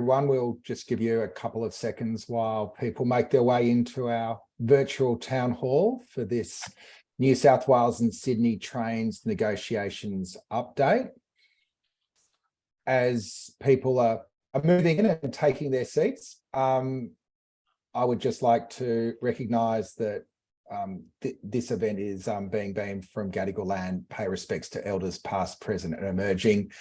everyone. We'll just give you a couple of seconds while people make their way into our virtual town hall for this New South Wales and Sydney trains negotiations update. As people are moving in and taking their seats, I would just like to recognise that this event is being beamed from Gadigal land. Pay respects to elders past, present and emerging,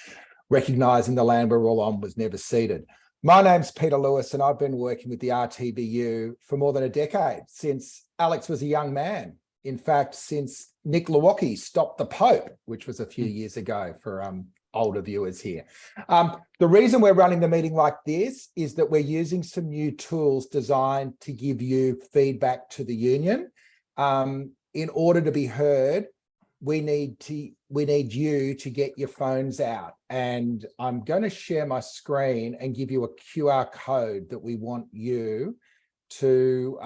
recognising the land we're all on was never ceded. My name's Peter Lewis and I've been working with the RTBU for more than a decade, since Alex was a young man. In fact, since Nick Lewocki stopped the Pope, which was a few years ago for older viewers here. The reason we're running the meeting like this is that we're using some new tools designed to give you feedback to the union. In order to be heard, we need you to get your phones out, and I'm going to share my screen and give you a QR code that we want you to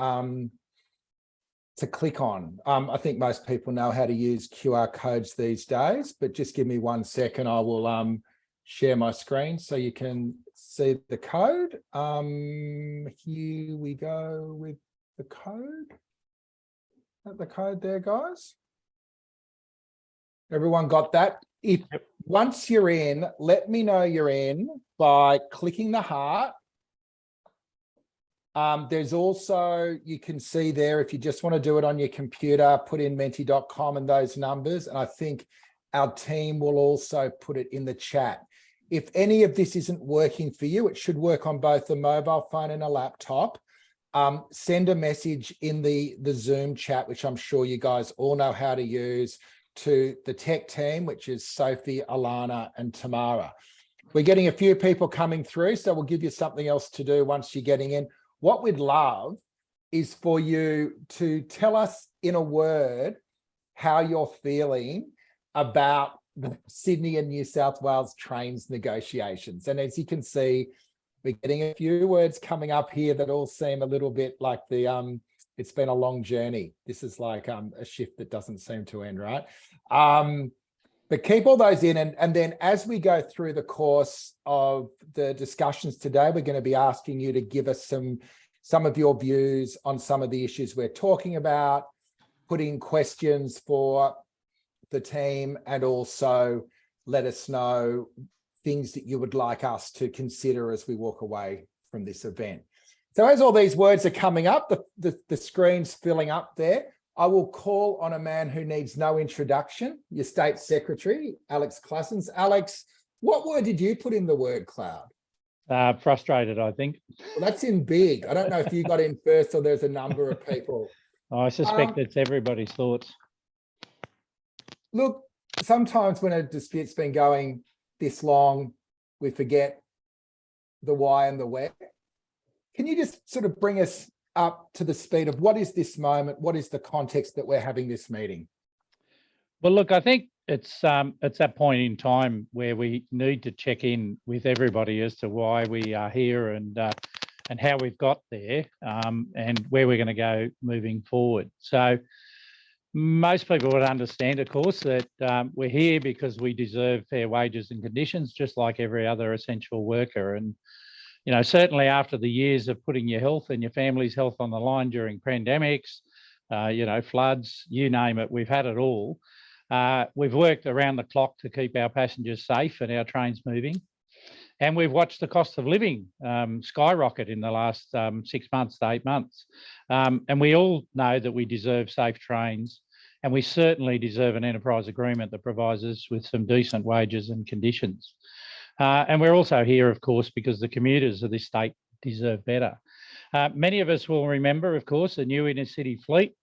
click on. I think most people know how to use QR codes these days, but just give me 1 second. I will share my screen so you can see the code. Here we go with the code. Got the code there, guys. Everyone got that? If once you're in, let me know you're in by clicking the heart. There's also, you can see there, if you just want to do it on your computer, put in menti.com and those numbers. And I think our team will also put it in the chat. If any of this isn't working for you, it should work on both a mobile phone and a laptop. Send a message in the Zoom chat, which I'm sure you guys all know how to use, to the tech team, which is Sophie, Alana and Tamara. We're getting a few people coming through, so we'll give you something else to do once you're getting in. What we'd love is for you to tell us in a word how you're feeling about the Sydney and New South Wales trains negotiations. And as you can see, we're getting a few words coming up here that all seem a little bit like it's been a long journey. This is like a shift that doesn't seem to end, right? But keep all those in. And then as we go through the course of the discussions today, we're going to be asking you to give us some of your views on some of the issues we're talking about, put in questions for the team, and also let us know things that you would like us to consider as we walk away from this event. So as all these words are coming up, the screen's filling up there. I will call on a man who needs no introduction, your State Secretary, Alex Classens. Alex, what word did you put in the word cloud? Frustrated, I think. Well, that's in big. I don't know if you got in first or there's a number of people. I suspect it's everybody's thoughts. Look, sometimes when a dispute's been going this long, we forget the why and the where. Can you just sort of bring us up to the speed of what is this moment? What is the context that we're having this meeting? Well, look, I think it's that point in time where we need to check in with everybody as to why we are here and how we've got there, and where we're going to go moving forward. So most people would understand, of course, that we're here because we deserve fair wages and conditions, just like every other essential worker. And you know, certainly after the years of putting your health and your family's health on the line during pandemics, you know, floods, you name it, we've had it all. We've worked around the clock to keep our passengers safe and our trains moving. And we've watched the cost of living skyrocket in the last 6 months to 8 months. And we all know that we deserve safe trains, and we certainly deserve an enterprise agreement that provides us with some decent wages and conditions. And we're also here, of course, because the commuters of this state deserve better. Many of us will remember, of course, the new inner city fleet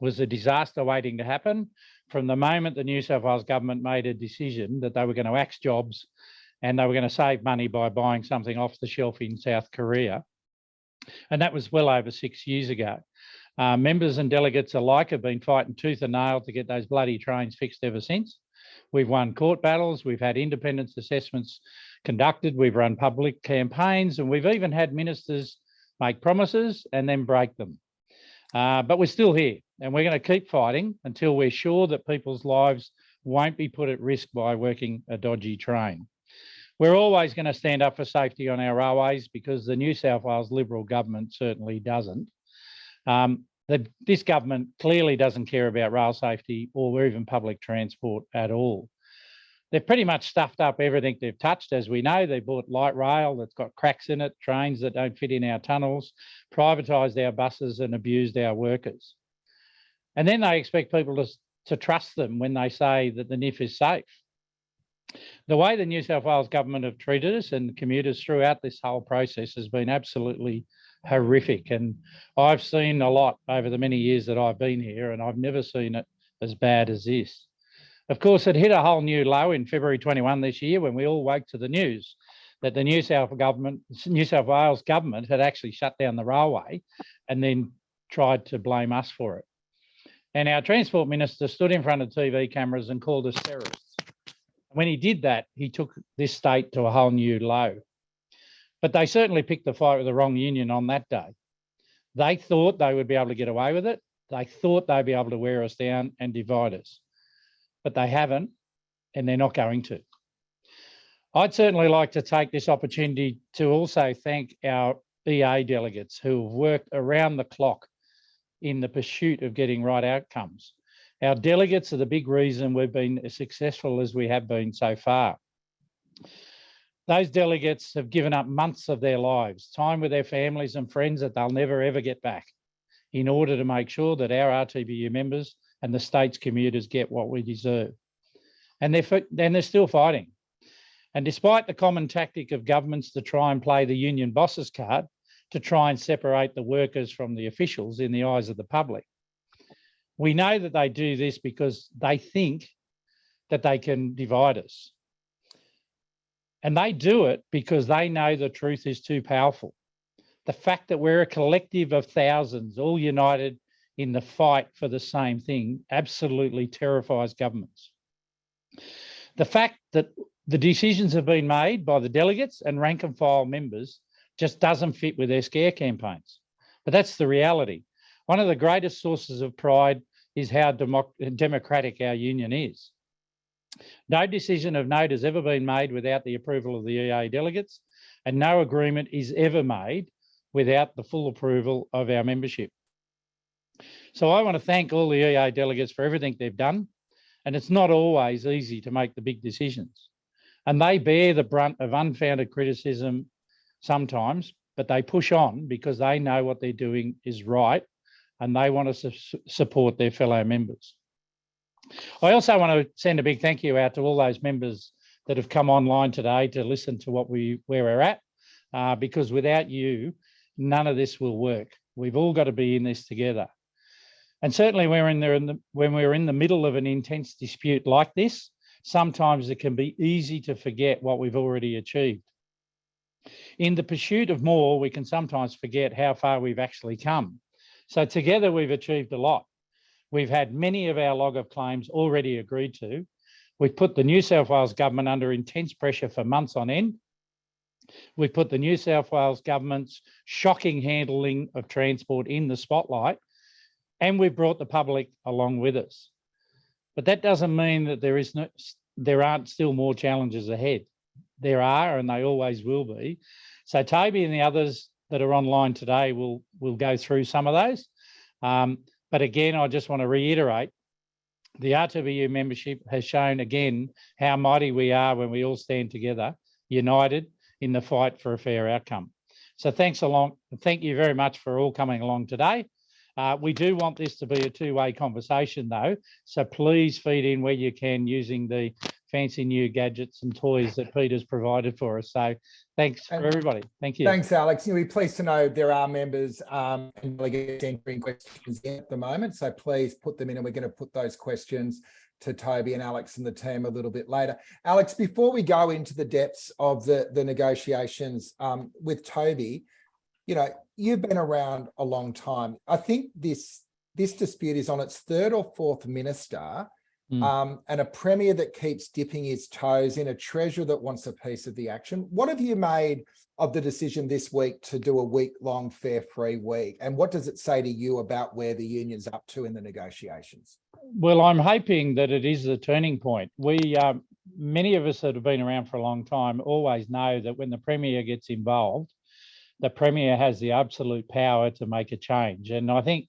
was a disaster waiting to happen from the moment the New South Wales government made a decision that they were going to axe jobs and they were going to save money by buying something off the shelf in South Korea. And that was well over 6 years ago. Members and delegates alike have been fighting tooth and nail to get those bloody trains fixed ever since. We've won court battles, we've had independence assessments conducted, we've run public campaigns, and we've even had ministers make promises and then break them. But we're still here, and we're going to keep fighting until we're sure that people's lives won't be put at risk by working a dodgy train. We're always going to stand up for safety on our railways because the New South Wales Liberal government certainly doesn't. This government clearly doesn't care about rail safety or even public transport at all. They've pretty much stuffed up everything they've touched. As we know, they bought light rail that's got cracks in it, trains that don't fit in our tunnels, privatised our buses and abused our workers. And then they expect people to trust them when they say that the NIF is safe. The way the New South Wales government have treated us and commuters throughout this whole process has been absolutely horrific. And I've seen a lot over the many years that I've been here, and I've never seen it as bad as this. Of course, it hit a whole new low in February 21 this year when we all woke to the news that the New South Wales government had actually shut down the railway and then tried to blame us for it. And our Transport Minister stood in front of TV cameras and called us terrorists. When he did that, he took this state to a whole new low. But they certainly picked the fight with the wrong union on that day. They thought they would be able to get away with it. They thought they'd be able to wear us down and divide us. But they haven't, and they're not going to. I'd certainly like to take this opportunity to also thank our EA delegates who have worked around the clock in the pursuit of getting right outcomes. Our delegates are the big reason we've been as successful as we have been so far. Those delegates have given up months of their lives, time with their families and friends that they'll never ever get back, in order to make sure that our RTBU members and the state's commuters get what we deserve. And they're still fighting. And despite the common tactic of governments to try and play the union boss's card, to try and separate the workers from the officials in the eyes of the public, we know that they do this because they think that they can divide us. And they do it because they know the truth is too powerful. The fact that we're a collective of thousands, all united in the fight for the same thing, absolutely terrifies governments. The fact that the decisions have been made by the delegates and rank and file members just doesn't fit with their scare campaigns. But that's the reality. One of the greatest sources of pride is how democratic our union is. No decision of note has ever been made without the approval of the EA delegates, and no agreement is ever made without the full approval of our membership. So I want to thank all the EA delegates for everything they've done, and it's not always easy to make the big decisions. And they bear the brunt of unfounded criticism sometimes, but they push on because they know what they're doing is right and they want to support their fellow members. I also want to send a big thank you out to all those members that have come online today to listen to where we're at, because without you, none of this will work. We've all got to be in this together. And certainly when we're in the middle of an intense dispute like this, sometimes it can be easy to forget what we've already achieved. In the pursuit of more, we can sometimes forget how far we've actually come. So together we've achieved a lot. We've had many of our log of claims already agreed to. We've put the New South Wales government under intense pressure for months on end. We've put the New South Wales government's shocking handling of transport in the spotlight, and we've brought the public along with us. But that doesn't mean that there aren't still more challenges ahead. There are, and they always will be. So Toby and the others that are online today will go through some of those. But again, I just want to reiterate, the RTBU membership has shown again how mighty we are when we all stand together, united in the fight for a fair outcome. So thank you very much for all coming along today. We do want this to be a two-way conversation though, so please feed in where you can using the fancy new gadgets and toys that Peter's provided for us. So thanks for everybody. Thank you. Thanks, Alex. You'll be pleased to know there are members and delegates entering questions in at the moment, so please put them in, and we're going to put those questions to Toby and Alex and the team a little bit later. Alex, before we go into the depths of the negotiations with Toby, you know, you've been around a long time. I think this dispute is on its third or fourth minister, and a premier that keeps dipping his toes in, a treasurer that wants a piece of the action. What have you made of the decision this week to do a week-long fare free week? And what does it say to you about where the union's up to in the negotiations? Well, I'm hoping that it is the turning point. many of us that have been around for a long time always know that when the Premier gets involved, the Premier has the absolute power to make a change. And I think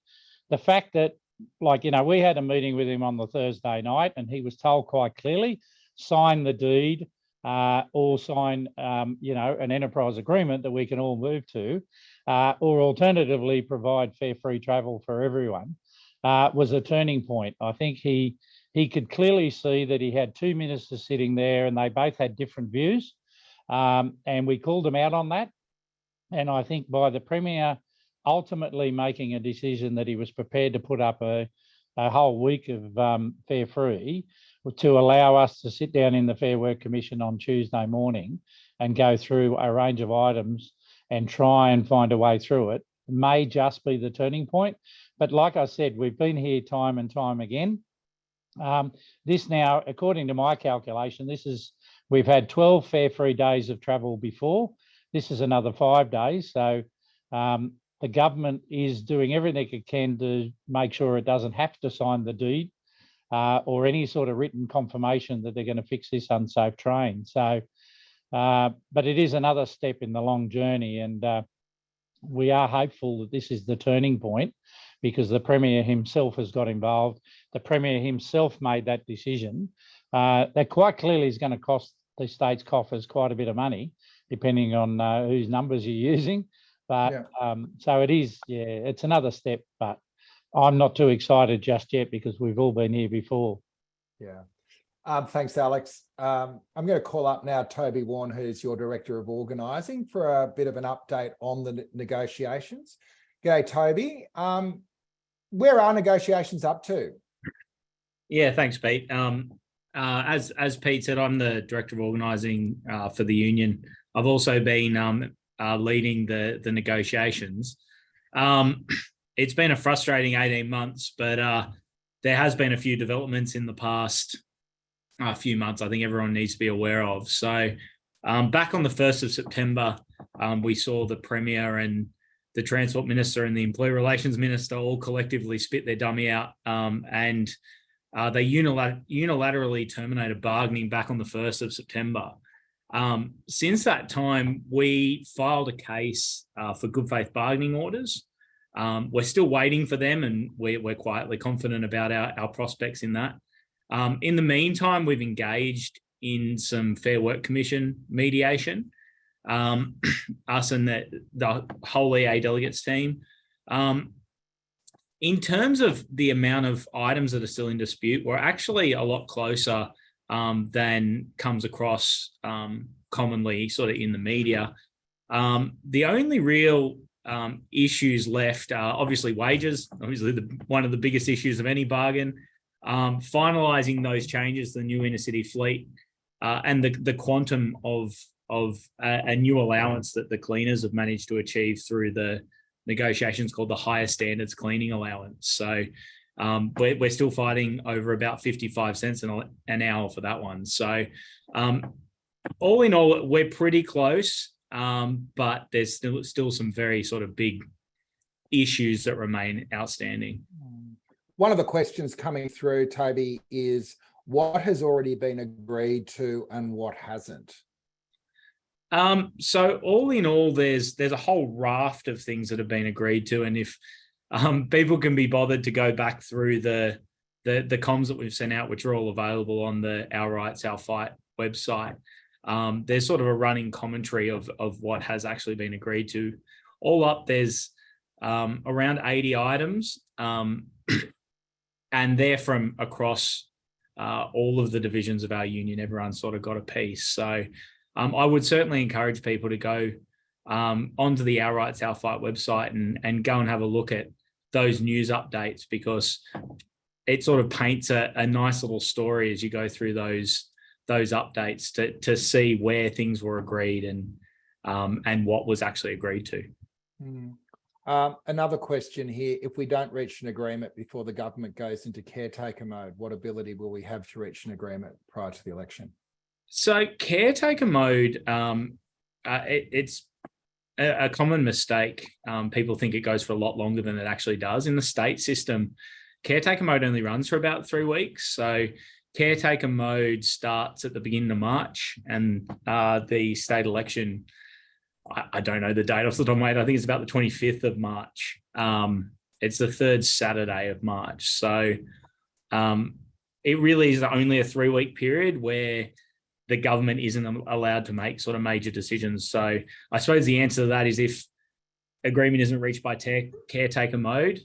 the fact that, like, we had a meeting with him on the Thursday night and he was told quite clearly, sign the deed or sign, an enterprise agreement that we can all move to, or alternatively provide fair free travel for everyone, was a turning point. I think he could clearly see that he had two ministers sitting there and they both had different views. And we called them out on that. And I think by the Premier ultimately making a decision that he was prepared to put up a whole week of fare free to allow us to sit down in the Fair Work Commission on Tuesday morning and go through a range of items and try and find a way through it may just be the turning point. But like I said, we've been here time and time again. This now, according to my calculation, we've had 12 fare free days of travel before. This is another 5 days. So the government is doing everything it can to make sure it doesn't have to sign the deed or any sort of written confirmation that they're going to fix this unsafe train. So, but it is another step in the long journey, and we are hopeful that this is the turning point because the Premier himself has got involved. The Premier himself made that decision. That quite clearly is going to cost the state's coffers quite a bit of money, depending on whose numbers you're using. But so it is, it's another step, but I'm not too excited just yet because we've all been here before. Yeah. Thanks, Alex. I'm going to call up now Toby Warren, who's your Director of Organising, for a bit of an update on the negotiations. G'day, Toby. Where are negotiations up to? Yeah, thanks, Pete. As Pete said, I'm the Director of Organising for the union. I've also been leading the negotiations. It's been a frustrating 18 months, but there has been a few developments in the past few months I think everyone needs to be aware of. So back on the 1st of September, we saw the Premier and the Transport Minister and the Employee Relations Minister all collectively spit their dummy out and they unilaterally terminated bargaining back on the 1st of September. Since that time, we filed a case for good faith bargaining orders. We're still waiting for them and we're quietly confident about our prospects in that. In the meantime, we've engaged in some Fair Work Commission mediation, us and the whole EA delegates team. In terms of the amount of items that are still in dispute, we're actually a lot closer than comes across commonly sort of in the media. The only real issues left are obviously wages, obviously one of the biggest issues of any bargain, finalising those changes to the new inner city fleet and the quantum of a new allowance that the cleaners have managed to achieve through the negotiations called the Higher Standards Cleaning Allowance. So we're still fighting over about 55 cents an hour for that one. So all in all, we're pretty close, but there's still some very sort of big issues that remain outstanding. One of the questions coming through, Toby, is what has already been agreed to and what hasn't? So all in all, there's a whole raft of things that have been agreed to, and if people can be bothered to go back through the comms that we've sent out, which are all available on the Our Rights, Our Fight website, there's sort of a running commentary of what has actually been agreed to. All up, there's around 80 items, and they're from across all of the divisions of our union. Everyone's sort of got a piece. So I would certainly encourage people to go onto the Our Rights, Our Fight website and go and have a look at those news updates, because it sort of paints a nice little story as you go through those updates to see where things were agreed and what was actually agreed to. Another question here: if we don't reach an agreement before the government goes into caretaker mode, what ability will we have to reach an agreement prior to the election? So caretaker mode, it's a common mistake. People think it goes for a lot longer than it actually does. In the state system, caretaker mode only runs for about 3 weeks. So caretaker mode starts at the beginning of March, and the state election, I don't know the date off the top of my head. I think it's about the 25th of March. It's the third Saturday of March. So it really is only a 3-week period where the government isn't allowed to make sort of major decisions. So I suppose the answer to that is if agreement isn't reached by caretaker mode,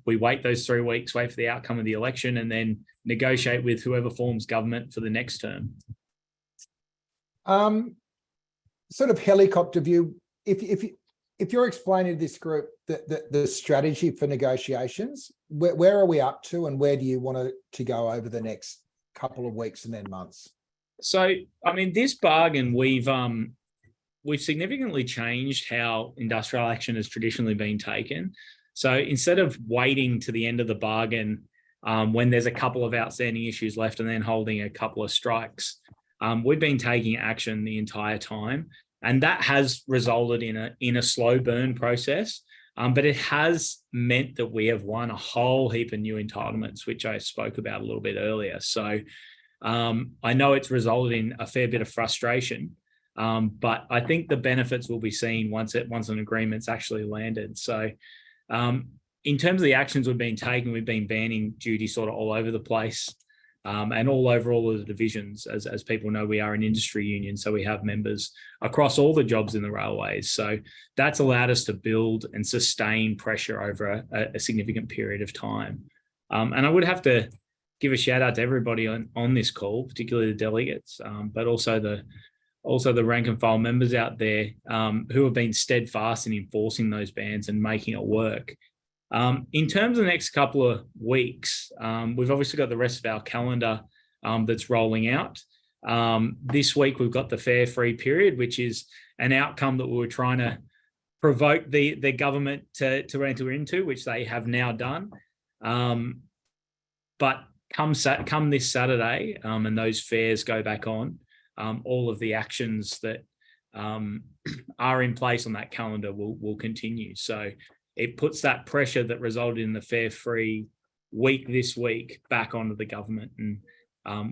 we wait those 3 weeks, wait for the outcome of the election, and then negotiate with whoever forms government for the next term. Sort of helicopter view, if you're explaining to this group the strategy for negotiations, where are we up to, and where do you want to go over the next couple of weeks and then months? So, I mean, this bargain, we've significantly changed how industrial action has traditionally been taken. So instead of waiting to the end of the bargain when there's a couple of outstanding issues left and then holding a couple of strikes, we've been taking action the entire time. And that has resulted in a slow burn process. But it has meant that we have won a whole heap of new entitlements, which I spoke about a little bit earlier. So I know it's resulted in a fair bit of frustration, but I think the benefits will be seen once an agreement's actually landed. So in terms of the actions we've been taking, we've been banning duty sort of all over the place. And all over all of the divisions. As people know, we are an industry union, so we have members across all the jobs in the railways. So that's allowed us to build and sustain pressure over a significant period of time. And I would have to give a shout out to everybody on this call, particularly the delegates, but also the rank and file members out there who have been steadfast in enforcing those bans and making it work. In terms of the next couple of weeks, we've obviously got the rest of our calendar that's rolling out. This week, we've got the fair free period, which is an outcome that we were trying to provoke the government to enter into, which they have now done. But come this Saturday, and those fairs go back on, all of the actions that are in place on that calendar will continue. So it puts that pressure that resulted in the fair free week this week back onto the government, and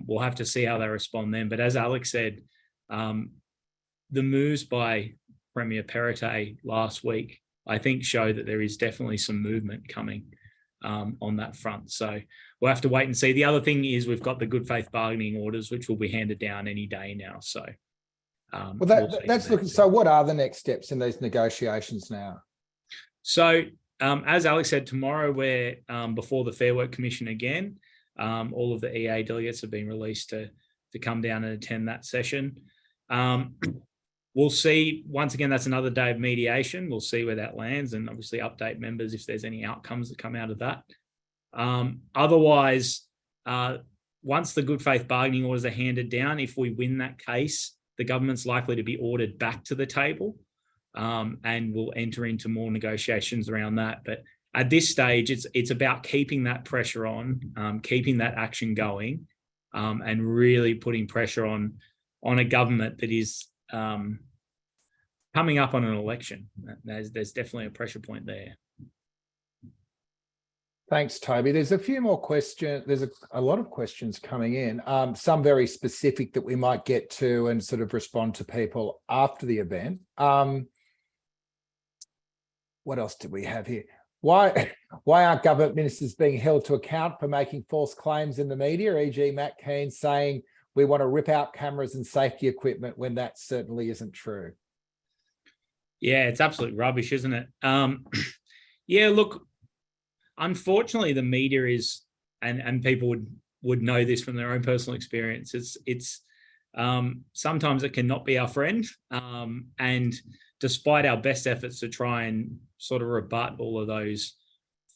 we'll have to see how they respond then. But as Alex said, the moves by Premier Perrottet last week, I think, show that there is definitely some movement coming on that front. So we'll have to wait and see. The other thing is we've got the good faith bargaining orders, which will be handed down any day now. So that's looking. So what are the next steps in these negotiations now? So, as Alex said, tomorrow we're before the Fair Work Commission again. All of the EA delegates have been released to come down and attend that session. We'll see. Once again, that's another day of mediation. We'll see where that lands, and obviously update members if there's any outcomes that come out of that. Otherwise, once the good faith bargaining orders are handed down, if we win that case, the government's likely to be ordered back to the table. And we'll enter into more negotiations around that. But at this stage, it's about keeping that pressure on, keeping that action going, and really putting pressure on a government that is coming up on an election. There's definitely a pressure point there. Thanks, Toby. There's a few more questions. There's a lot of questions coming in, some very specific that we might get to and sort of respond to people after the event. What else did we have here? Why aren't government ministers being held to account for making false claims in the media, e.g. Matt Keane saying we want to rip out cameras and safety equipment when that certainly isn't true? Yeah, it's absolute rubbish, isn't it? Yeah, look, unfortunately, the media is, and people would know this from their own personal experience, it's sometimes it cannot be our friend. And despite our best efforts to try and sort of rebut all of those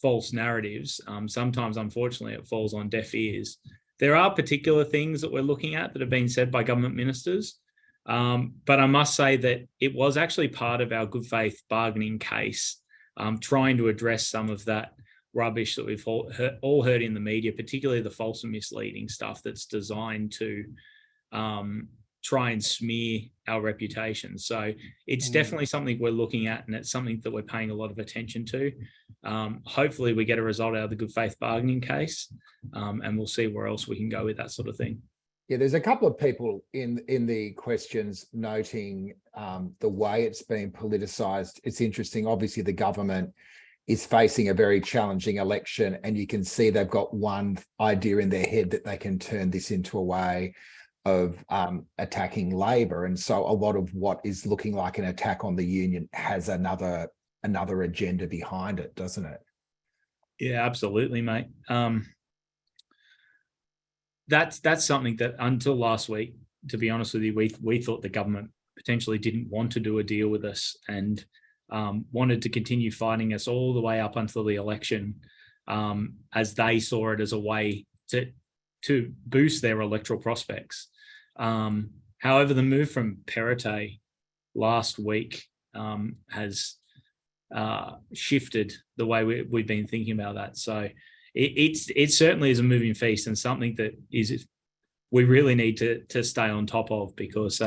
false narratives, sometimes, unfortunately, it falls on deaf ears. There are particular things that we're looking at that have been said by government ministers. But I must say that it was actually part of our good faith bargaining case, trying to address some of that rubbish that we've all heard in the media, particularly the false and misleading stuff that's designed to try and smear our reputation. So it's definitely something we're looking at, and it's something that we're paying a lot of attention to. Hopefully we get a result out of the good faith bargaining case, and we'll see where else we can go with that sort of thing. Yeah, there's a couple of people in the questions noting the way it's been politicized. It's interesting. Obviously, the government is facing a very challenging election, and you can see they've got one idea in their head that they can turn this into a way of attacking Labor. And so a lot of what is looking like an attack on the union has another agenda behind it, doesn't it? Yeah, absolutely, mate. That's something that until last week, to be honest with you, we thought the government potentially didn't want to do a deal with us, and wanted to continue fighting us all the way up until the election, as they saw it as a way to boost their electoral prospects. However, the move from Perrottet last week has shifted the way we've been thinking about that. So it certainly is a moving feast, and something that we really need to stay on top of, because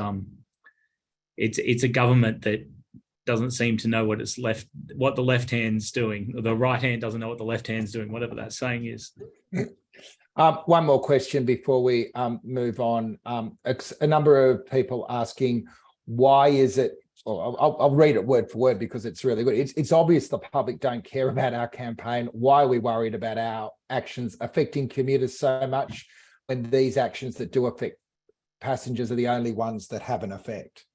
it's a government that doesn't seem to know what the left hand's doing, or the right hand doesn't know what the left hand's doing, whatever that saying is. One more question before we move on. A number of people asking, why is it, I'll read it word for word because it's really good. It's obvious the public don't care about our campaign. Why are we worried about our actions affecting commuters so much when these actions that do affect passengers are the only ones that have an effect?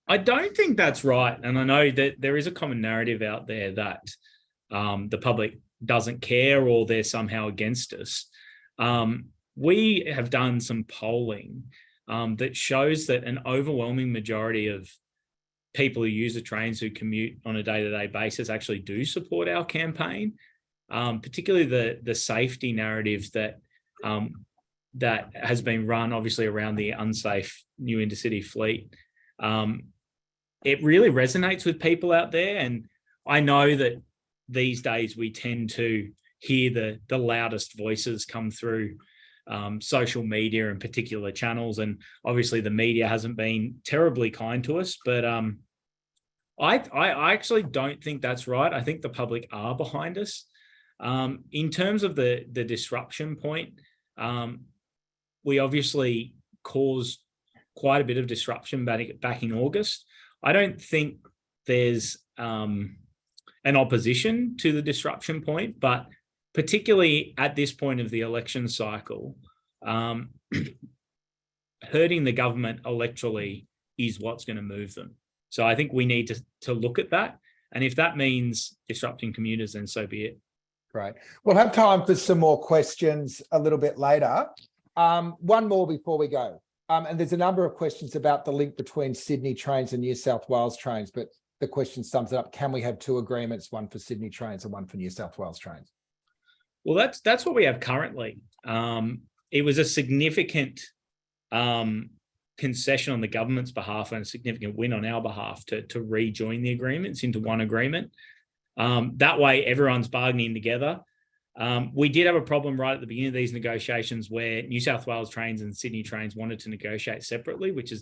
I don't think that's right. And I know that there is a common narrative out there that the public doesn't care, or they're somehow against us. We have done some polling that shows that an overwhelming majority of people who use the trains, who commute on a day-to-day basis, actually do support our campaign, particularly the safety narrative that has been run, obviously, around the unsafe new intercity fleet. It really resonates with people out there, and I know that these days we tend to hear the loudest voices come through social media and particular channels, and obviously the media hasn't been terribly kind to us, but I actually don't think that's right. I think the public are behind us. In terms of the disruption point, we obviously caused quite a bit of disruption back in August. I don't think there's an opposition to the disruption point, but particularly at this point of the election cycle, hurting the government electorally is what's going to move them. So I think we need to look at that. And if that means disrupting commuters, then so be it. Great. We'll have time for some more questions a little bit later. One more before we go. And there's a number of questions about the link between Sydney trains and New South Wales trains, but the question sums it up. Can we have two agreements, one for Sydney trains and one for New South Wales trains? Well, that's what we have currently. It was a significant concession on the government's behalf and a significant win on our behalf to rejoin the agreements into one agreement. That way, everyone's bargaining together. We did have a problem right at the beginning of these negotiations where New South Wales trains and Sydney trains wanted to negotiate separately, which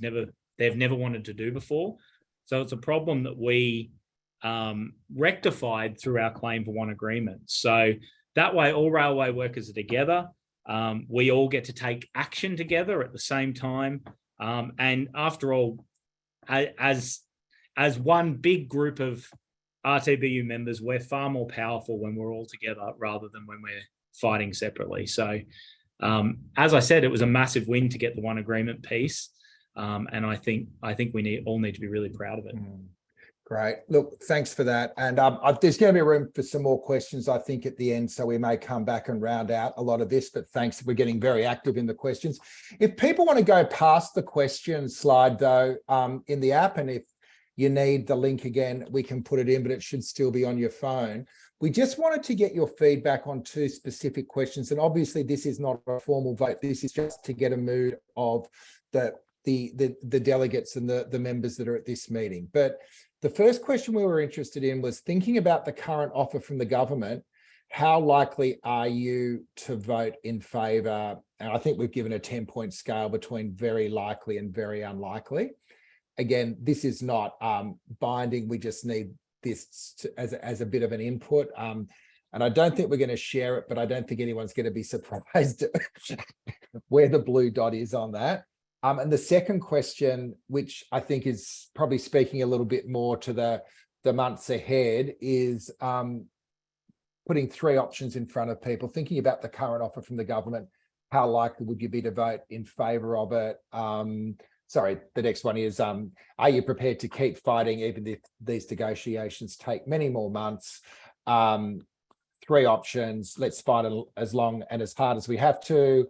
they've never wanted to do before. So it's a problem that we rectified through our claim for one agreement. So that way, all railway workers are together. We all get to take action together at the same time. And after all, as one big group of RTBU members, we're far more powerful when we're all together rather than when we're fighting separately. So, as I said, it was a massive win to get the one agreement piece, and I think we all need to be really proud of it. Great. Look, thanks for that. And there's going to be room for some more questions, I think, at the end, so we may come back and round out a lot of this, but thanks. We're getting very active in the questions. If people want to go past the questions slide, though, in the app, and if you need the link again, we can put it in, but it should still be on your phone. We just wanted to get your feedback on two specific questions. And obviously, this is not a formal vote. This is just to get a mood of the delegates and the members that are at this meeting. But the first question we were interested in was thinking about the current offer from the government. how likely are you to vote in favour? And I think we've given a 10-point scale between very likely and very unlikely. Again, this is not binding. We just need this as a bit of an input. And I don't think we're going to share it, but I don't think anyone's going to be surprised where the blue dot is on that. And the second question, which I think is probably speaking a little bit more to the months ahead, is putting 3 options in front of people, thinking about the current offer from the government. How likely would you be to vote in favour of it? Sorry, the next one is, are you prepared to keep fighting even if these negotiations take many more months? 3 options, let's fight as long and as hard as we have to.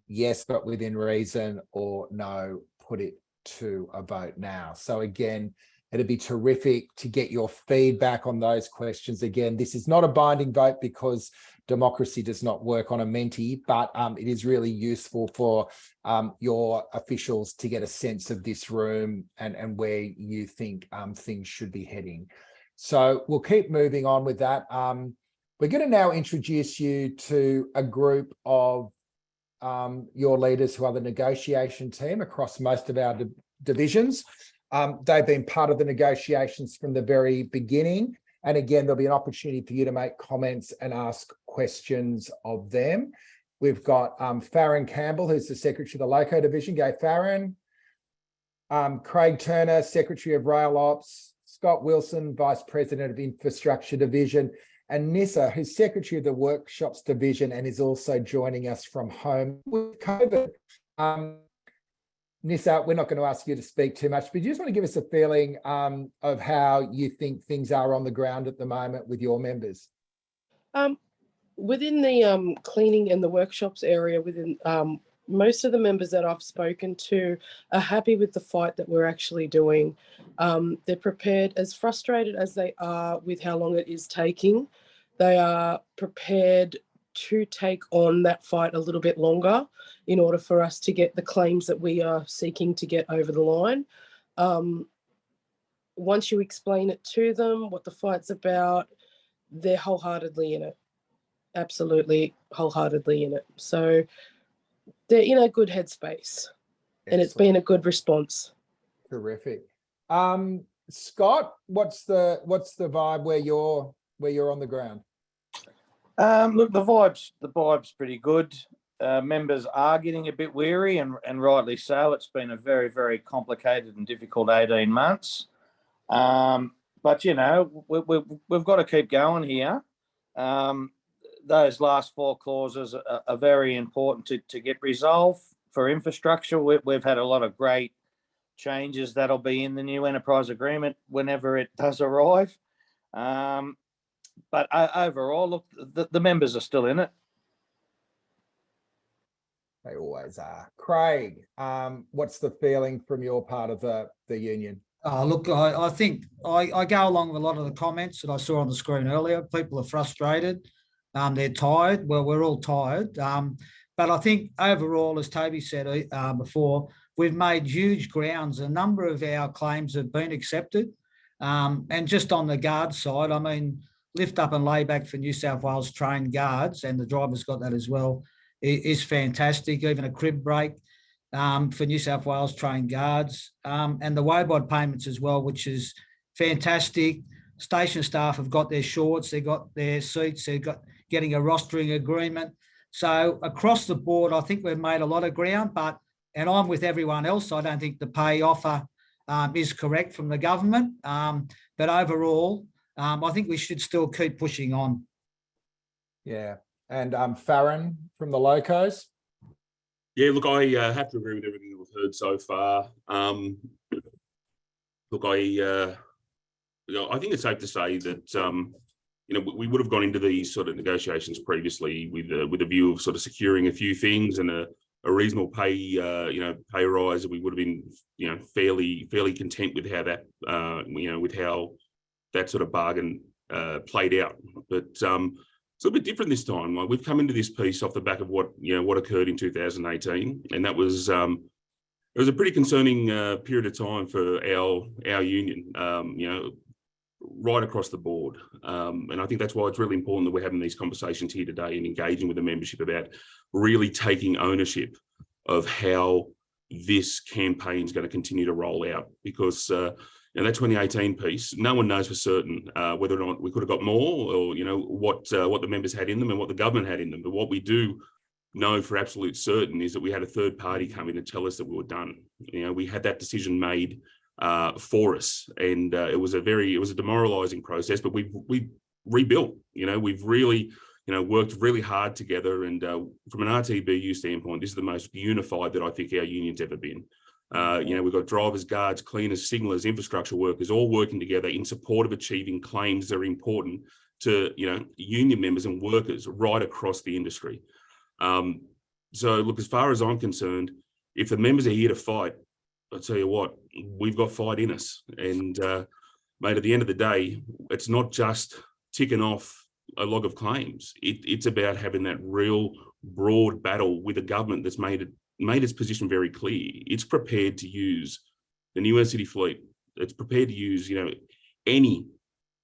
Yes, but within reason, or no, put it to a vote now. So again, it'd be terrific to get your feedback on those questions. Again, this is not a binding vote because democracy does not work on a menti, but it is really useful for your officials to get a sense of this room and where you think things should be heading. So we'll keep moving on with that. We're going to now introduce you to a group of your leaders who are the negotiation team across most of our divisions. They've been part of the negotiations from the very beginning. And again, there'll be an opportunity for you to make comments and ask questions of them. We've got Farron Campbell, who's the Secretary of the Loco Division. Go Farron. Craig Turner, Secretary of Rail Ops. Scott Wilson, Vice President of Infrastructure Division. And Nissa, who's Secretary of the Workshops Division and is also joining us from home with COVID. Nissa, we're not going to ask you to speak too much, but you just want to give us a feeling of how you think things are on the ground at the moment with your members. Within the cleaning and the workshops area, within most of the members that I've spoken to are happy with the fight that we're actually doing. They're prepared, as frustrated as they are with how long it is taking, they are prepared to take on that fight a little bit longer in order for us to get the claims that we are seeking to get over the line. Once you explain it to them, what the fight's about, they're wholeheartedly in it. Absolutely wholeheartedly in it. So they're in a good headspace. And it's been a good response. Terrific. Scott, what's the vibe where you're on the ground? Look, the vibe's pretty good. Members are getting a bit weary, and rightly so. It's been a very, very complicated and difficult 18 months. But you know, we've got to keep going here. Those last 4 clauses are very important to get resolved for infrastructure. We've had a lot of great changes that'll be in the new enterprise agreement whenever it does arrive. But overall, look, the members are still in it. They always are. Craig, what's the feeling from your part of the union? Look, I think I go along with a lot of the comments that I saw on the screen earlier. People are frustrated. They're tired. Well, we're all tired. But I think overall, as Toby said before, we've made huge grounds. A number of our claims have been accepted. And just on the guard side, I mean, lift up and layback for New South Wales trained guards, and the driver's got that as well, is fantastic. Even a crib break for New South Wales trained guards, and the WOBOD payments as well, which is fantastic. Station staff have got their shorts, they've got their seats, they've got getting a rostering agreement. So across the board, I think we've made a lot of ground, and I'm with everyone else. I don't think the pay offer is correct from the government. But overall, I think we should still keep pushing on. Yeah. And Farron from the Locos. Yeah, look, I have to agree with everything that we've heard so far. Look, I think it's safe to say that we would have gone into these sort of negotiations previously with a view of sort of securing a few things and a reasonable pay pay rise. We would have been fairly content with how that with how that sort of bargain played out. But it's a bit different this time. Like, we've come into this piece off the back of what occurred in 2018, and that was it was a pretty concerning period of time for our union. right across the board. And I think that's why it's really important that we're having these conversations here today and engaging with the membership about really taking ownership of how this campaign is going to continue to roll out, because that 2018 piece, no one knows for certain whether or not we could have got more, or what the members had in them and what the government had in them. But what we do know for absolute certain is that we had a third party come in and tell us that we were done. We had that decision made for us, and it was a demoralising process. But we rebuilt. We've really worked really hard together, and from an RTBU standpoint, this is the most unified that I think our union's ever been. We've got drivers, guards, cleaners, signallers, infrastructure workers, all working together in support of achieving claims that are important to union members and workers right across the industry. So look, as far as I'm concerned, if the members are here to fight, I'll tell you what, we've got fight in us. And mate, at the end of the day, it's not just ticking off a log of claims. It's about having that real broad battle with a government that's made its position very clear. It's prepared to use the New City fleet. It's prepared to use, any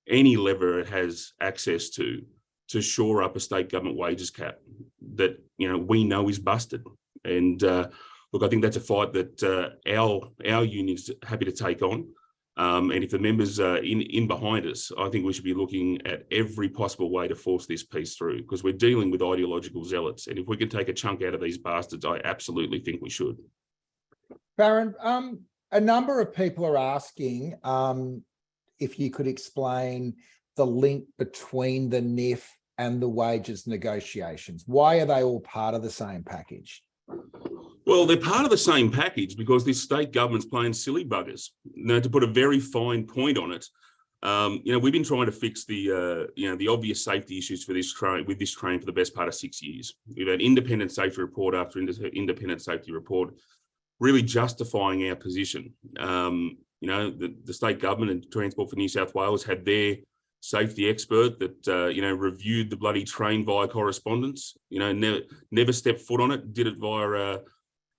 lever it has access to shore up a state government wages cap that, we know is busted. And look, I think that's a fight that our union's happy to take on. And if the members are in behind us, I think we should be looking at every possible way to force this piece through, because we're dealing with ideological zealots. And if we can take a chunk out of these bastards, I absolutely think we should. Baron, a number of people are asking if you could explain the link between the NIF and the wages negotiations. Why are they all part of the same package? Well, they're part of the same package because this state government's playing silly buggers. To put a very fine point on it, we've been trying to fix the obvious safety issues for this train for the best part of 6 years. We've had independent safety report after independent safety report, really justifying our position. The state government and Transport for New South Wales had their safety expert that reviewed the bloody train via correspondence. Never stepped foot on it. Did it via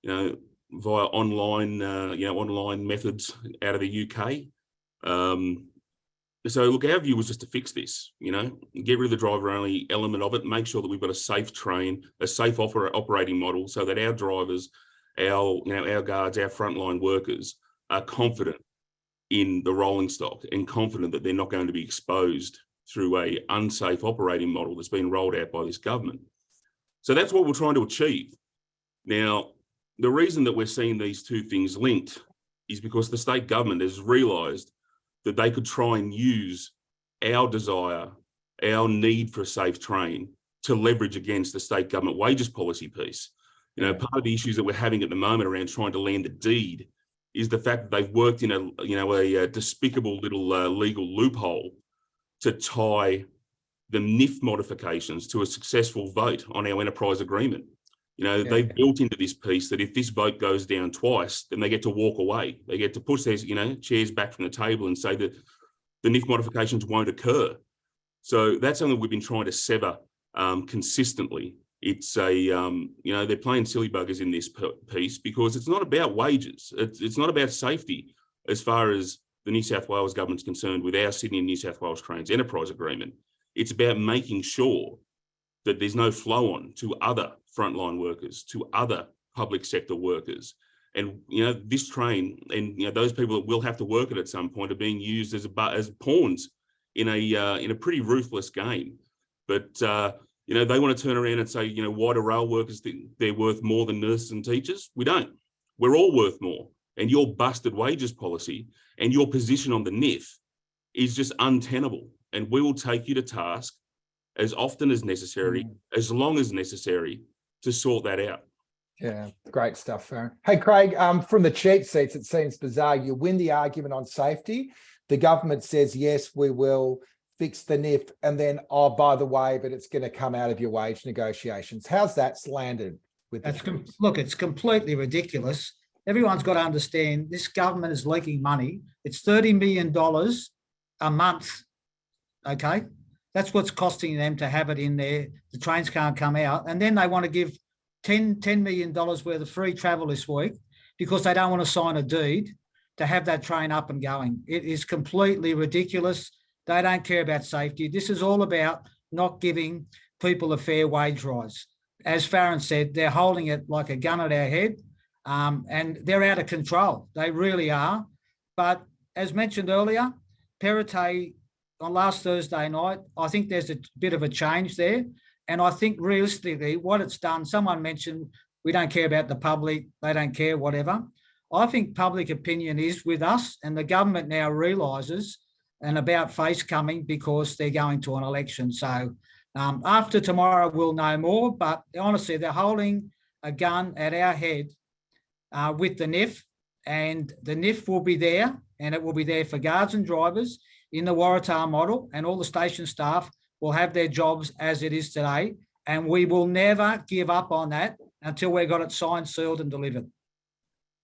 via online methods out of the UK. So look, our view was just to fix this. Get rid of the driver only element of it. Make sure that we've got a safe train, a safe operating model, so that our drivers, our guards, our frontline workers are confident in the rolling stock and confident that they're not going to be exposed through a unsafe operating model that's been rolled out by this government. So that's what we're trying to achieve. Now, the reason that we're seeing these two things linked is because the state government has realised that they could try and use our desire, our need for a safe train to leverage against the state government wages policy piece. Part of the issues that we're having at the moment around trying to land a deed is the fact that they've worked in a despicable little legal loophole to tie the NIF modifications to a successful vote on our enterprise agreement. They've built into this piece that if this vote goes down twice, then they get to walk away. They get to push their chairs back from the table and say that the NIF modifications won't occur. So that's something we've been trying to sever consistently. It's they're playing silly buggers in this piece because it's not about wages. It's not about safety as far as the New South Wales government's concerned with our Sydney and New South Wales Trains enterprise agreement. It's about making sure that there's no flow on to other frontline workers, to other public sector workers. And, this train and, those people that will have to work it at some point are being used as pawns in a pretty ruthless game. But, they want to turn around and say, why do rail workers think they're worth more than nurses and teachers? We don't. We're all worth more. And your busted wages policy and your position on the NIF is just untenable. And we will take you to task as often as necessary, as long as necessary, to sort that out. Yeah, great stuff, Farron. Hey, Craig, from the cheap seats, it seems bizarre. You win the argument on safety. The government says, yes, we will fix the NIF. And then, oh, by the way, but it's going to come out of your wage negotiations. How's that landed with look, it's completely ridiculous. Everyone's got to understand this government is leaking money. It's $30 million a month, okay? That's what's costing them to have it in there. The trains can't come out. And then they want to give $10 million worth of free travel this week because they don't want to sign a deed to have that train up and going. It is completely ridiculous. They don't care about safety. This is all about not giving people a fair wage rise. As Farron said, they're holding it like a gun at our head, and they're out of control. They really are. But as mentioned earlier, Perrottet on last Thursday night, I think there's a bit of a change there. And I think realistically what it's done, someone mentioned we don't care about the public, they don't care, whatever. I think public opinion is with us, and the government now realises an about face coming because they're going to an election. So after tomorrow, we'll know more. But honestly, they're holding a gun at our head with the NIF, and the NIF will be there, and it will be there for guards and drivers in the Waratah model, and all the station staff will have their jobs as it is today. And we will never give up on that until we've got it signed, sealed and delivered.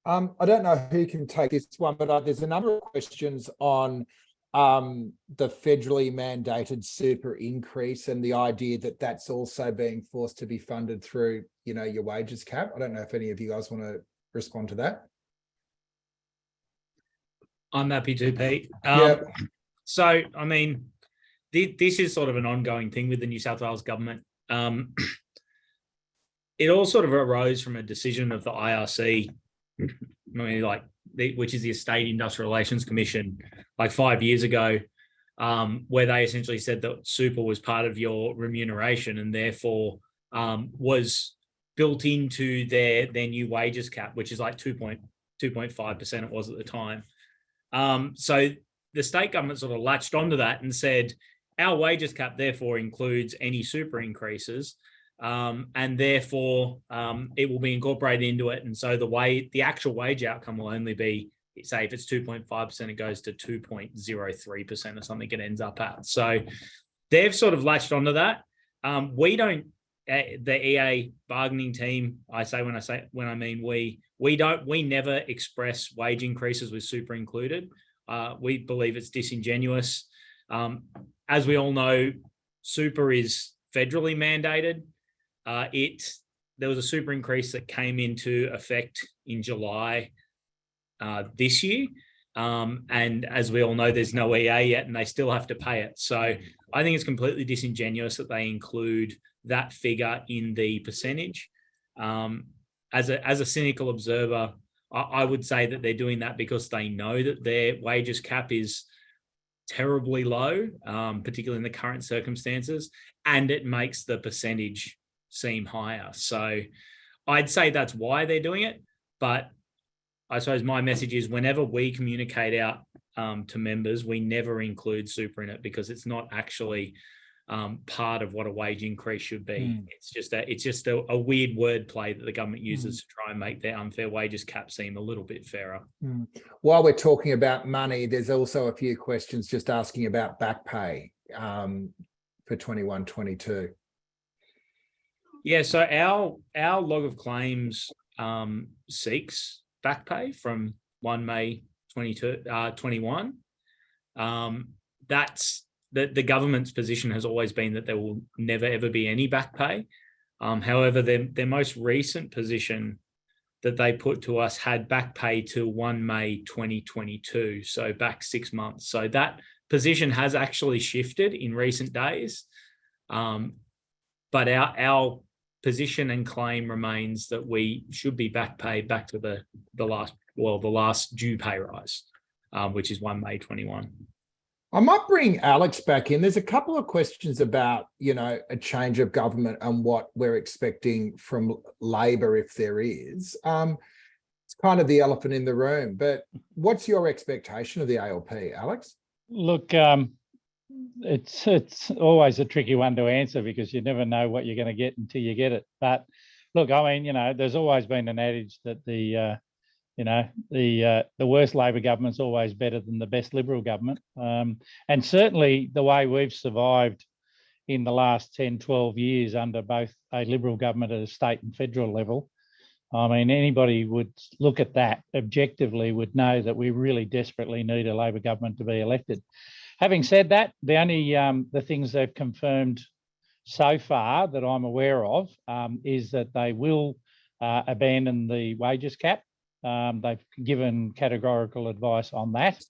I don't know who can take this one, but there's a number of questions on the federally mandated super increase and the idea that that's also being forced to be funded through, you know, your wages cap. I don't know if any of you guys want to respond to that. I'm happy to, Pete. Yeah. So, I mean, this is sort of an ongoing thing with the New South Wales government. It all sort of arose from a decision of the IRC, I mean, which is the Estate Industrial Relations Commission, like 5 years ago, where they essentially said that super was part of your remuneration and therefore was built into their new wages cap, which is like 2.5% it was at the time. So the state government sort of latched onto that and said, our wages cap therefore includes any super increases, and therefore it will be incorporated into it. And so the actual wage outcome will only be, say, if it's 2.5%, it goes to 2.03% or something it ends up at. So they've sort of latched onto that. We don't, the EA bargaining team, when I mean we never express wage increases with super included. We believe it's disingenuous. As we all know, super is federally mandated. There was a super increase that came into effect in July this year. And as we all know, there's no EA yet and they still have to pay it. So I think it's completely disingenuous that they include that figure in the percentage. As a cynical observer, I would say that they're doing that because they know that their wages cap is terribly low, particularly in the current circumstances, and it makes the percentage seem higher. So I'd say that's why they're doing it. But I suppose my message is whenever we communicate out to members, we never include super in it because it's not actually part of what a wage increase should be. It's just a weird word play that the government uses to try and make their unfair wages cap seem a little bit fairer. While we're talking about money, there's also a few questions just asking about back pay for 21-22. Yeah, so our log of claims seeks back pay from 1 May 21. That's the government's position has always been that there will never, ever be any back pay. However, their most recent position that they put to us had back pay to 1 May 2022, so back 6 months. So that position has actually shifted in recent days. But our position and claim remains that we should be back paid back to the last due pay rise, which is 1 May 21. I might bring Alex back in. There's a couple of questions about, you know, a change of government and what we're expecting from Labor, if there is. It's kind of the elephant in the room, but what's your expectation of the ALP, Alex? Look, it's always a tricky one to answer because you never know what you're going to get until you get it. But look, I mean, you know, there's always been an adage that the worst Labor government's always better than the best Liberal government. And certainly the way we've survived in the last 10, 12 years under both a Liberal government at a state and federal level, I mean, anybody would look at that objectively would know that we really desperately need a Labor government to be elected. Having said that, the only the things they've confirmed so far that I'm aware of is that they will abandon the wages cap. They've given categorical advice on that.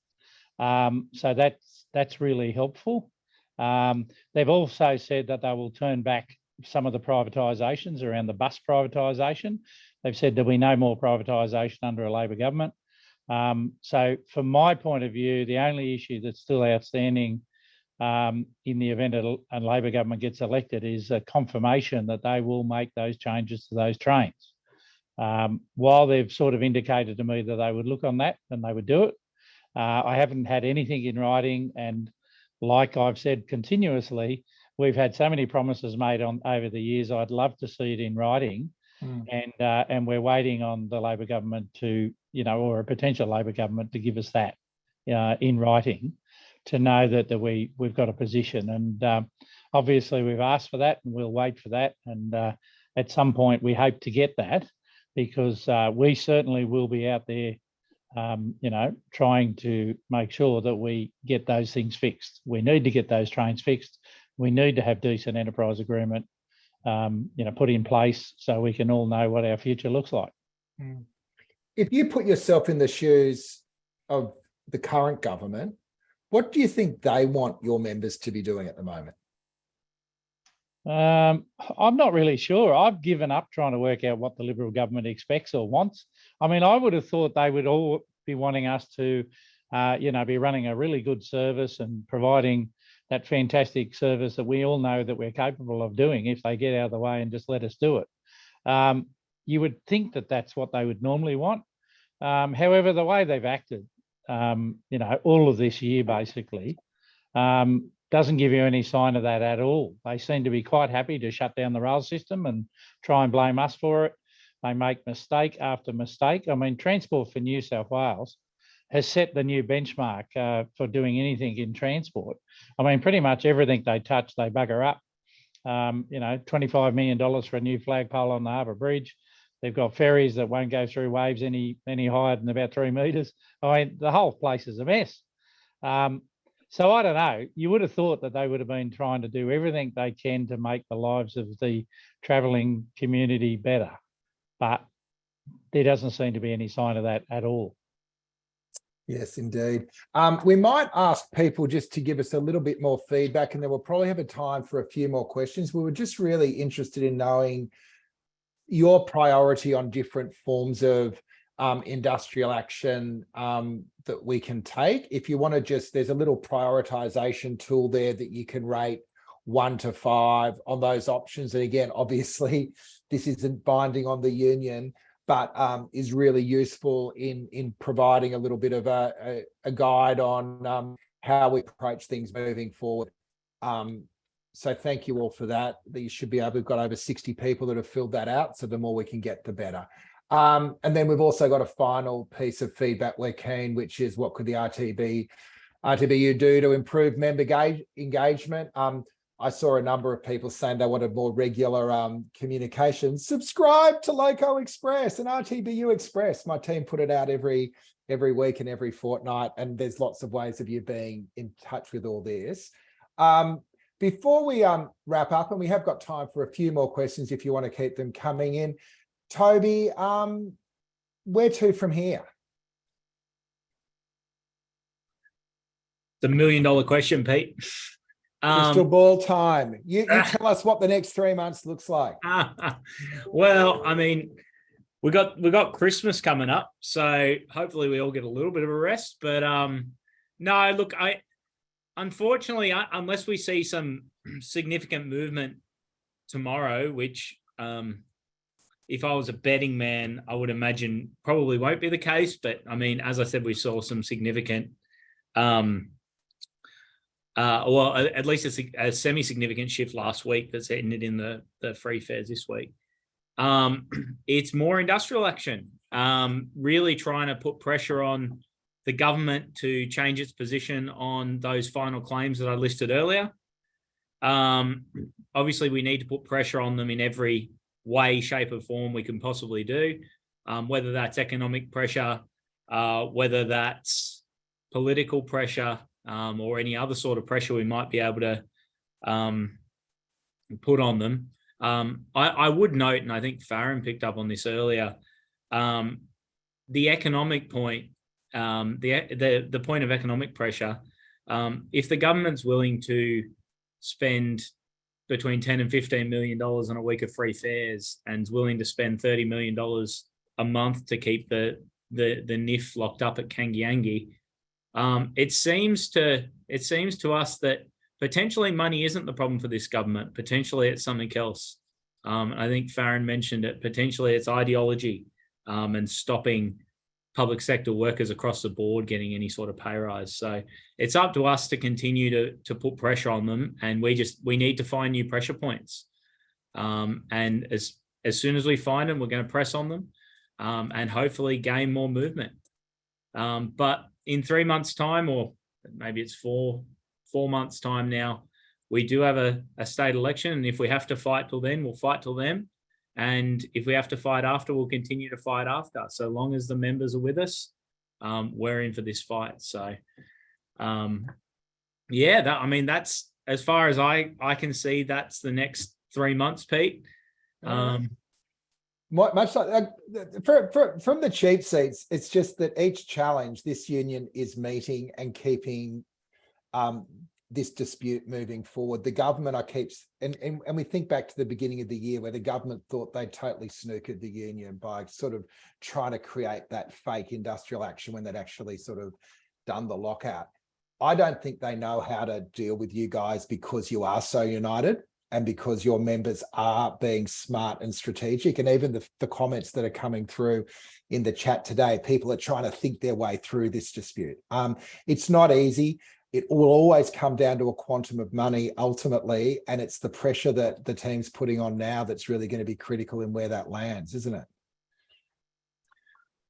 So that's really helpful. They've also said that they will turn back some of the privatisations around the bus privatisation. They've said there'll be no more privatisation under a Labor government. So from my point of view, the only issue that's still outstanding in the event a Labor government gets elected is a confirmation that they will make those changes to those trains. While they've sort of indicated to me that they would look on that and they would do it, I haven't had anything in writing. And like I've said continuously, we've had so many promises made over the years. I'd love to see it in writing. And we're waiting on the Labor government to, or a potential Labor government to give us that in writing, to know that we've got a position. And obviously we've asked for that, and we'll wait for that. And at some point we hope to get that, because we certainly will be out there, trying to make sure that we get those things fixed. We need to get those trains fixed. We need to have decent enterprise agreement, put in place so we can all know what our future looks like. If you put yourself in the shoes of the current government, what do you think they want your members to be doing at the moment? I'm not really sure. I've given up trying to work out what the Liberal government expects or wants. I mean, I would have thought they would all be wanting us to, be running a really good service and providing that fantastic service that we all know that we're capable of doing if they get out of the way and just let us do it. You would think that that's what they would normally want. However, the way they've acted, all of this year basically, doesn't give you any sign of that at all. They seem to be quite happy to shut down the rail system and try and blame us for it. They make mistake after mistake. I mean, Transport for New South Wales has set the new benchmark for doing anything in transport. I mean, pretty much everything they touch, they bugger up. $25 million for a new flagpole on the Harbour Bridge. They've got ferries that won't go through waves any higher than about 3 metres. I mean, the whole place is a mess. So I don't know. You would have thought that they would have been trying to do everything they can to make the lives of the travelling community better, but there doesn't seem to be any sign of that at all. Yes, indeed. We might ask people just to give us a little bit more feedback, and then we'll probably have a time for a few more questions. We were just really interested in knowing your priority on different forms of industrial action that we can take. If you want to there's a little prioritization tool there that you can rate 1 to 5 on those options. And again, obviously, this isn't binding on the union, but is really useful in providing a little bit of a guide on how we approach things moving forward. So thank you all for that. You should be able, we've got over 60 people that have filled that out. So the more we can get, the better. And then we've also got a final piece of feedback we're keen, which is what could the RTBU do to improve member engagement? I saw a number of people saying they wanted more regular communication. Subscribe to Loco Express and RTBU Express. My team put it out every week and every fortnight, and there's lots of ways of you being in touch with all this. Before we wrap up, and we have got time for a few more questions if you want to keep them coming in. Toby, where to from here? The $1 million question, Pete. Crystal ball time. You tell us what the next 3 months looks like. Well, I mean, we got Christmas coming up, so hopefully we all get a little bit of a rest. But no, look, unfortunately, unless we see some significant movement tomorrow, which if I was a betting man, I would imagine probably won't be the case. But I mean, as I said, we saw some significant, well, at least a semi-significant shift last week that's ended in the free fares this week. It's more industrial action, really trying to put pressure on the government to change its position on those final claims that I listed earlier. Obviously, we need to put pressure on them in every way, shape, or form we can possibly do, whether that's economic pressure, whether that's political pressure, or any other sort of pressure we might be able to put on them. I would note, and I think Farron picked up on this earlier, the economic point the point of economic pressure. If the government's willing to spend between 10 and 15 million dollars on a week of free fares and is willing to spend 30 million dollars a month to keep the NIF locked up at Kangiangi, it seems to us that potentially money isn't the problem for this government. Potentially it's something else. I think Farron mentioned it. Potentially it's ideology and stopping public sector workers across the board getting any sort of pay rise. So it's up to us to continue to put pressure on them, and we need to find new pressure points. And as soon as we find them, we're going to press on them and hopefully gain more movement. But in 3 months' time, or maybe it's four months' time now, we do have a state election, and if we have to fight till then, we'll fight till then. And if we have to fight after, we'll continue to fight after. So long as the members are with us, we're in for this fight. So, that's as far as I can see. That's the next 3 months, Pete. Much like from the cheap seats, it's just that each challenge this union is meeting and keeping this dispute moving forward. The government, and we think back to the beginning of the year where the government thought they totally snookered the union by sort of trying to create that fake industrial action when they'd actually sort of done the lockout. I don't think they know how to deal with you guys because you are so united and because your members are being smart and strategic. And even the comments that are coming through in the chat today, people are trying to think their way through this dispute. It's not easy. It will always come down to a quantum of money ultimately, and it's the pressure that the team's putting on now that's really going to be critical in where that lands, isn't it?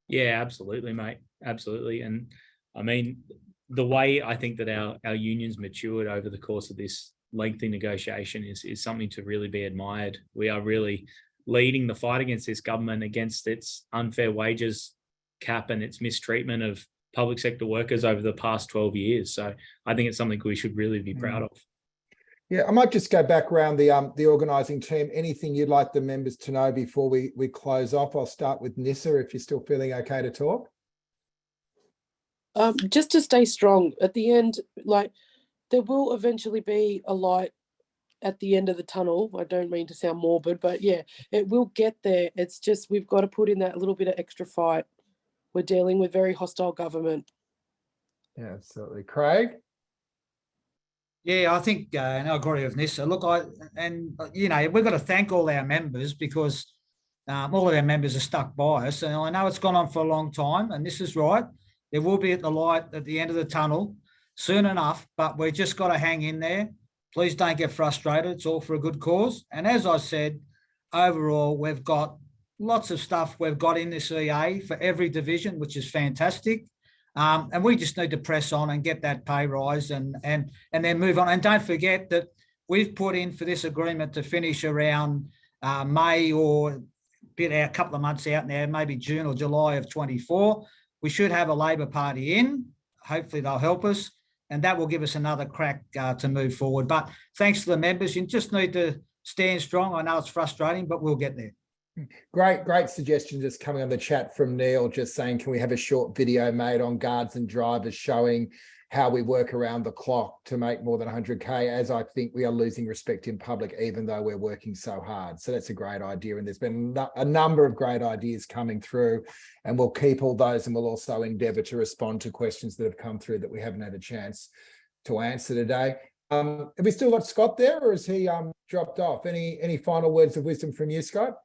Yeah, absolutely, mate. Absolutely. And I mean, the way I think that our union's matured over the course of this lengthy negotiation is something to really be admired. We are really leading the fight against this government, against its unfair wages cap and its mistreatment of public sector workers over the past 12 years. So I think it's something we should really be proud of. Yeah, I might just go back around the organising team. Anything you'd like the members to know before we close off? I'll start with Nissa if you're still feeling okay to talk. Just to stay strong at the end, like there will eventually be a light at the end of the tunnel. I don't mean to sound morbid, but yeah, it will get there. It's just we've got to put in that little bit of extra fight. We're dealing with very hostile government. Yeah, absolutely. Craig? Yeah, I think, and I agree with Nissa. Look, we've got to thank all our members because all of our members are stuck by us. And I know it's gone on for a long time, and this is right. There will be the light at the end of the tunnel soon enough, but we've just got to hang in there. Please don't get frustrated. It's all for a good cause. And as I said, overall, we've got lots of stuff we've got in this EA for every division, which is fantastic. And we just need to press on and get that pay rise and then move on. And don't forget that we've put in for this agreement to finish around May or a couple of months out now, maybe June or July of 24. We should have a Labor Party in. Hopefully they'll help us. And that will give us another crack to move forward. But thanks to the members, you just need to stand strong. I know it's frustrating, but we'll get there. Great suggestion just coming on the chat from Neil, just saying, can we have a short video made on guards and drivers showing how we work around the clock to make more than 100K, as I think we are losing respect in public, even though we're working so hard. So that's a great idea. And there's been a number of great ideas coming through, and we'll keep all those, and we'll also endeavour to respond to questions that have come through that we haven't had a chance to answer today. Have we still got Scott there, or has he dropped off? Any final words of wisdom from you, Scott?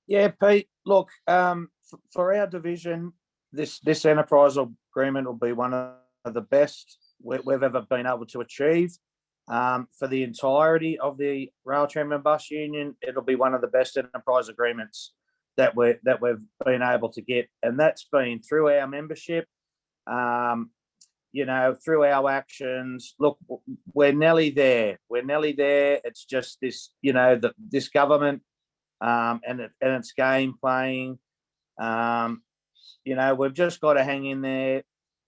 Yeah, Pete, look, for our division, this enterprise agreement will be one of the best we've ever been able to achieve. For the entirety of the Rail, Tram and Bus Union, it'll be one of the best enterprise agreements that we've been able to get. And that's been through our membership, through our actions. Look, we're nearly there. It's just this, this government and its game playing. We've just got to hang in there.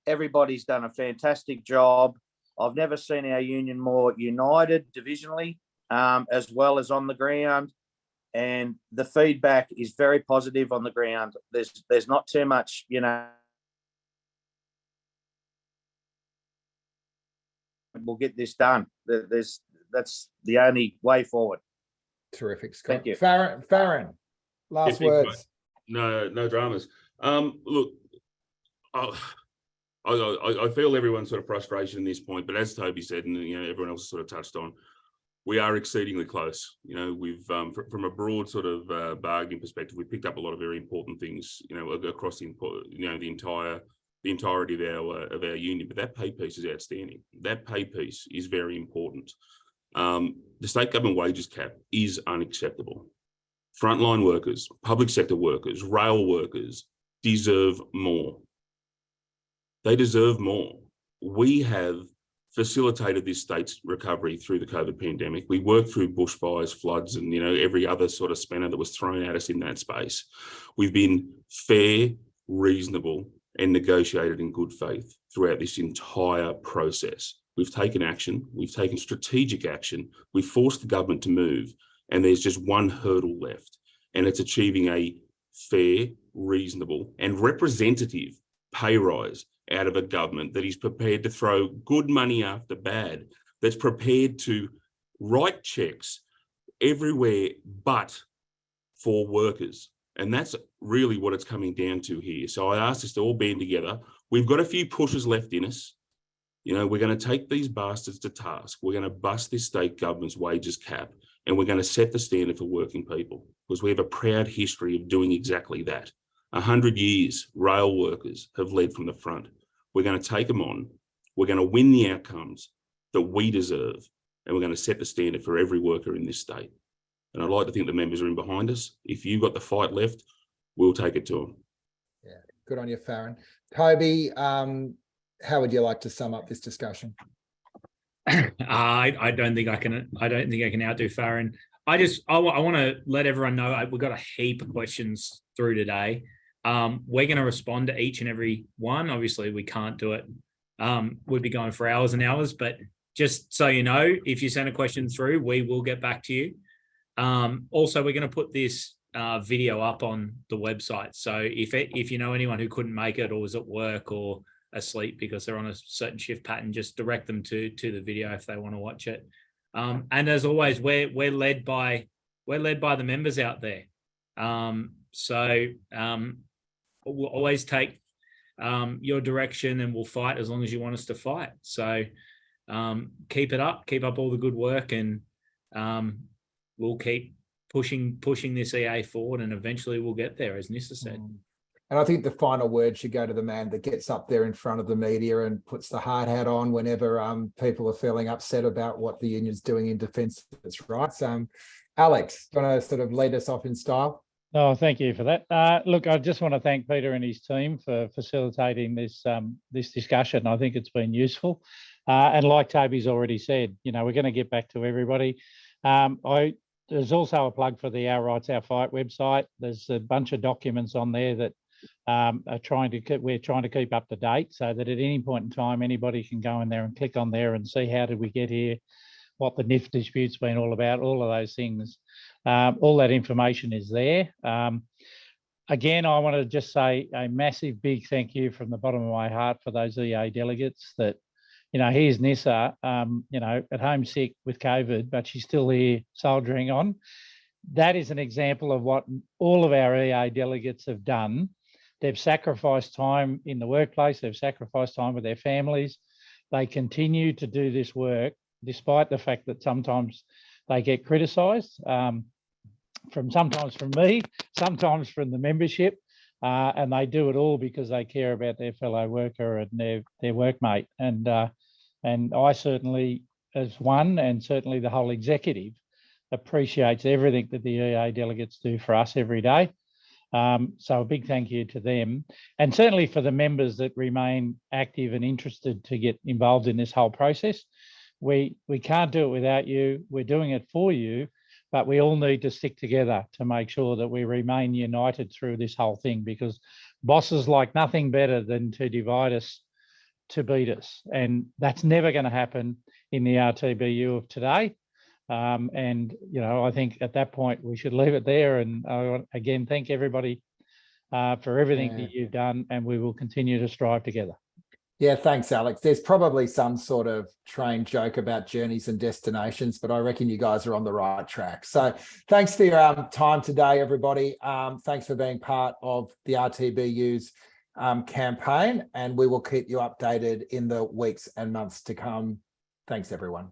Everybody's done a fantastic job. I've never seen our union more united divisionally, as well as on the ground. And the feedback is very positive on the ground. There's not too much, we'll get this done. That's the only way forward. Terrific, Scott. Thank you. Farron, last Yeah, big words. No dramas. Look, I feel everyone's sort of frustration in this point, but as Toby said, and everyone else sort of touched on, we are exceedingly close. We've from a broad sort of bargaining perspective, we picked up a lot of very important things, across the entirety of our union. But that pay piece is outstanding. That pay piece is very important. The state government wages cap is unacceptable. Frontline workers, public sector workers, rail workers deserve more. They deserve more. We have facilitated this state's recovery through the COVID pandemic. We worked through bushfires, floods, and every other sort of spanner that was thrown at us in that space. We've been fair, reasonable, and negotiated in good faith throughout this entire process. We've taken action. We've taken strategic action. We've forced the government to move, and there's just one hurdle left, and it's achieving a fair, reasonable, and representative pay rise out of a government that is prepared to throw good money after bad, that's prepared to write checks everywhere but for workers. And that's really what it's coming down to here. So I asked us to all band together. We've got a few pushes left in us. We're going to take these bastards to task. We're going to bust this state government's wages cap, and we're going to set the standard for working people, because we have a proud history of doing exactly that. 100 years, rail workers have led from the front. We're going to take them on. We're going to win the outcomes that we deserve, and we're going to set the standard for every worker in this state. And I'd like to think the members are in behind us. If you've got the fight left, we'll take it to them. Yeah, good on you, Farron. Toby, how would you like to sum up this discussion? I don't think I can outdo Farron. I want to let everyone know we've got a heap of questions through today. We're going to respond to each and every one. Obviously, we can't do it. We'd be going for hours and hours, but just so you know, if you send a question through, we will get back to you. Also, we're going to put this video up on the website. So if you know anyone who couldn't make it or was at work or asleep because they're on a certain shift pattern, just direct them to the video if they want to watch it. And as always, we're led by the members out there. So we'll always take your direction, and we'll fight as long as you want us to fight. So keep it up, keep up all the good work, and we'll keep pushing this EA forward, and eventually we'll get there, as Nissa said. And I think the final word should go to the man that gets up there in front of the media and puts the hard hat on whenever people are feeling upset about what the union's doing in defence of its rights. Alex, do you want to sort of lead us off in style? Oh, thank you for that. Look, I just want to thank Peter and his team for facilitating this discussion. I think it's been useful. And like Toby's already said, we're going to get back to everybody. There's also a plug for the Our Rights, Our Fight website. There's a bunch of documents on there that we're trying to keep up to date, so that at any point in time, anybody can go in there and click on there and see how did we get here, what the NIF dispute's been all about, all of those things. All that information is there. Again, I want to just say a massive big thank you from the bottom of my heart for those EA delegates that, here's Nissa, at home sick with COVID, but she's still here soldiering on. That is an example of what all of our EA delegates have done. They've sacrificed time in the workplace. They've sacrificed time with their families. They continue to do this work, despite the fact that sometimes they get criticised, sometimes from me, sometimes from the membership, and they do it all because they care about their fellow worker and their workmate. And I certainly, as one, and certainly the whole executive, appreciates everything that the EA delegates do for us every day. So a big thank you to them, and certainly for the members that remain active and interested to get involved in this whole process. We can't do it without you. We're doing it for you, but we all need to stick together to make sure that we remain united through this whole thing, because bosses like nothing better than to divide us to beat us. And that's never going to happen in the RTBU of today. And, I think at that point we should leave it there. And I want to again thank everybody for everything that you've done, and we will continue to strive together. Yeah, thanks, Alex. There's probably some sort of train joke about journeys and destinations, but I reckon you guys are on the right track. So thanks for your time today, everybody. Thanks for being part of the RTBU's campaign, and we will keep you updated in the weeks and months to come. Thanks, everyone.